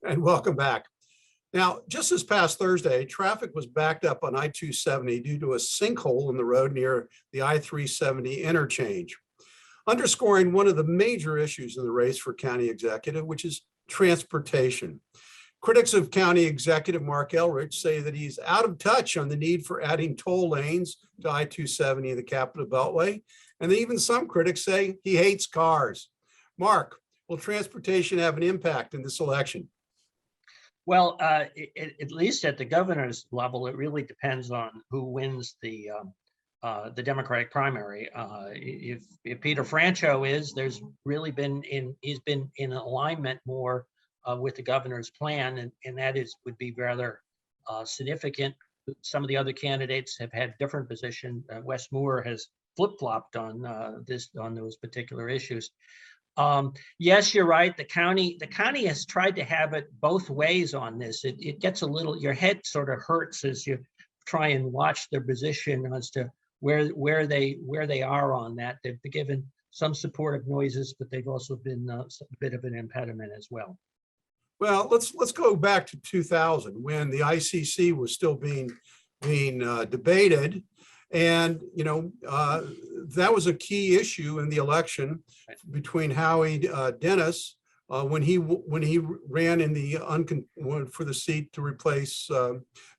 And welcome back. Now, just this past Thursday, traffic was backed up on I-270 due to a sinkhole in the road near the I-370 interchange, underscoring one of the major issues in the race for county executive, which is transportation. Critics of County Executive Mark Elrich say that he's out of touch on the need for adding toll lanes to I-270 in the Capital Beltway. And even some critics say he hates cars. Mark, will transportation have an impact in this election? Well, at least at the governor's level, it really depends on who wins the Democratic primary. If Peter Francho is, he's been in alignment more with the governor's plan, and that would be rather significant. Some of the other candidates have had different positions. Wes Moore has flip-flopped on those particular issues. Yes, you're right. The county has tried to have it both ways on this. It gets a little, your head sort of hurts as you try and watch their position as to where they are on that. They've been given some supportive noises, but they've also been a bit of an impediment as well. Well, let's go back to 2000 when the ICC was still being debated. And, that was a key issue in the election between Howie Dennis when he ran in for the seat to replace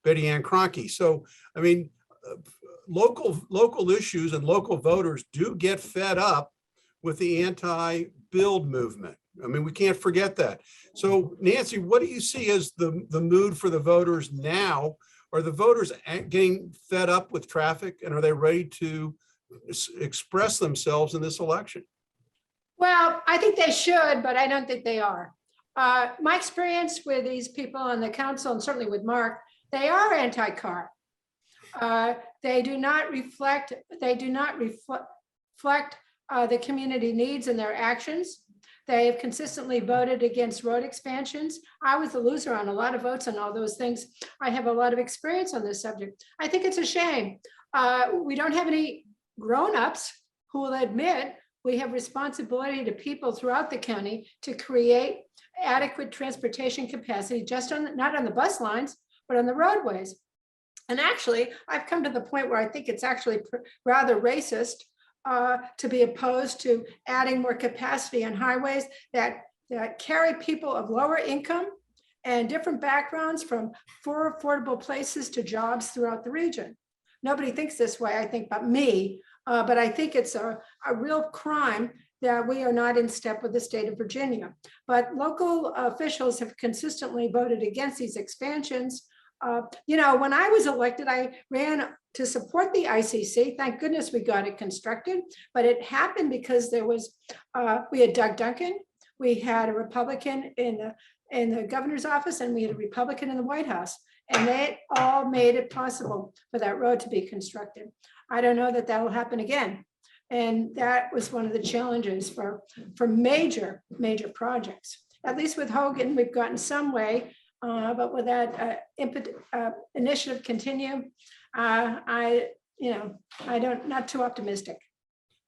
Betty Ann Cronkey. So, I mean, local issues and local voters do get fed up with the anti-build movement. I mean, we can't forget that. So, Nancy, what do you see as the mood for the voters now? Are the voters getting fed up with traffic, and are they ready to express themselves in this election? Well, I think they should, but I don't think they are. My experience with these people on the council, and certainly with Mark, they are anti-car. They do not reflect the community needs in their actions. They have consistently voted against road expansions. I was the loser on a lot of votes on all those things. I have a lot of experience on this subject. I think it's a shame. We don't have any grown-ups who will admit we have responsibility to people throughout the county to create adequate transportation capacity, not on the bus lines, but on the roadways. And actually, I've come to the point where I think it's actually rather racist to be opposed to adding more capacity on highways that carry people of lower income and different backgrounds from affordable places to jobs throughout the region. Nobody thinks this way, I think, but me. But I think it's a real crime that we are not in step with the state of Virginia. But local officials have consistently voted against these expansions. When I was elected, I ran to support the ICC. Thank goodness we got it constructed, but it happened because we had Doug Duncan, we had a Republican in the governor's office, and we had a Republican in the White House, and they all made it possible for that road to be constructed. I don't know that will happen again. And that was one of the challenges for major projects. At least with Hogan, we've gotten some way. But with that initiative continue, not too optimistic.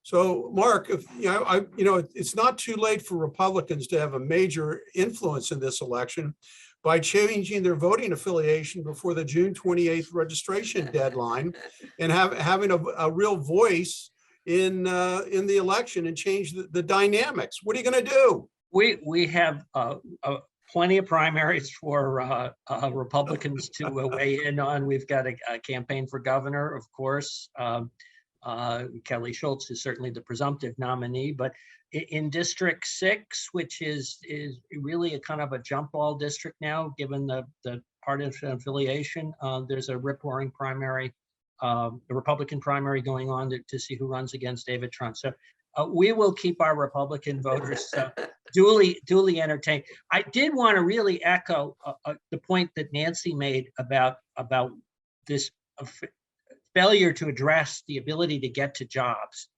So, Mark, it's not too late for Republicans to have a major influence in this election by changing their voting affiliation before the June 28th registration deadline and having a real voice in the election and change the dynamics. What are you going to do? We have plenty of primaries for Republicans to weigh in on. We've got a campaign for governor, of course. Kelly Schultz is certainly the presumptive nominee, but in District 6, which is really a kind of a jump ball district now, given the partisan affiliation, there's a rip-roaring primary, the Republican primary going on to see who runs against David Trump. So we will keep our Republican voters duly entertained. I did want to really echo the point that Nancy made about this failure to address the ability to get to jobs.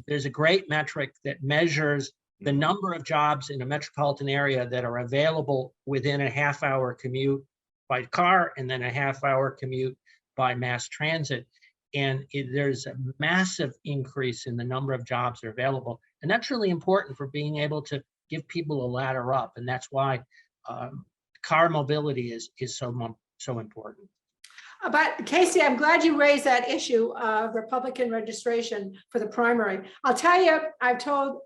There's a great metric that measures the number of jobs in a metropolitan area that are available within a half-hour commute by car and then a half-hour commute by mass transit. And there's a massive increase in the number of jobs that are available. And that's really important for being able to give people a ladder up. And that's why car mobility is so important. But Casey, I'm glad you raised that issue of Republican registration for the primary. I'll tell you, I've told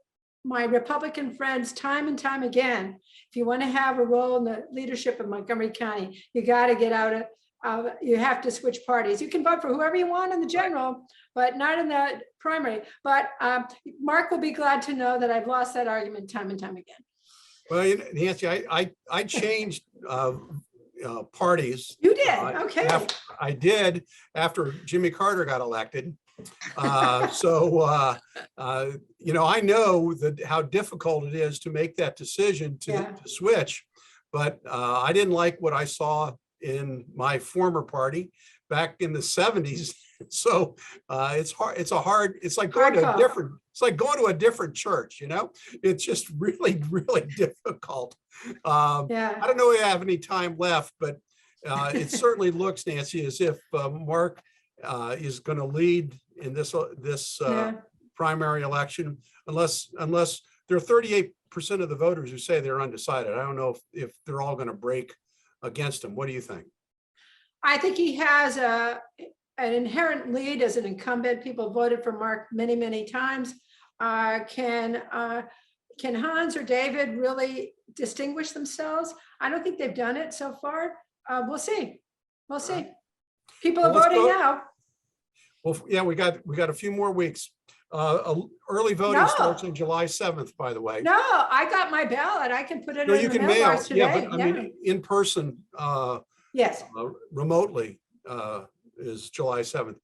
my Republican friends time and time again, if you want to have a role in the leadership of Montgomery County, you got to get out of, you have to switch parties. You can vote for whoever you want in the general, but not in the primary. But Mark will be glad to know that I've lost that argument time and time again. Well, Nancy, I changed parties. You did, okay. I did after Jimmy Carter got elected. I know how difficult it is to make that decision to switch, but I didn't like what I saw in my former party back in the 70s. So it's hard. It's like going to a different. It's like going to a different church. It's just really, really difficult. I don't know if I have any time left, but it certainly looks, Nancy, as if Mark is going to lead in this primary election, unless there are 38% of the voters who say they're undecided. I don't know if they're all going to break against him. What do you think? I think he has an inherent lead as an incumbent. People voted for Mark many, many times. Can Hans or David really distinguish themselves? I don't think they've done it so far. We'll see. We'll see. People are voting now. Well, yeah, we got a few more weeks. Early voting starts on July 7th, by the way. No, I got my ballot. I can put it in you the can mailbox mail. today. Yeah, but I mean, in person, yes, remotely is July 7th.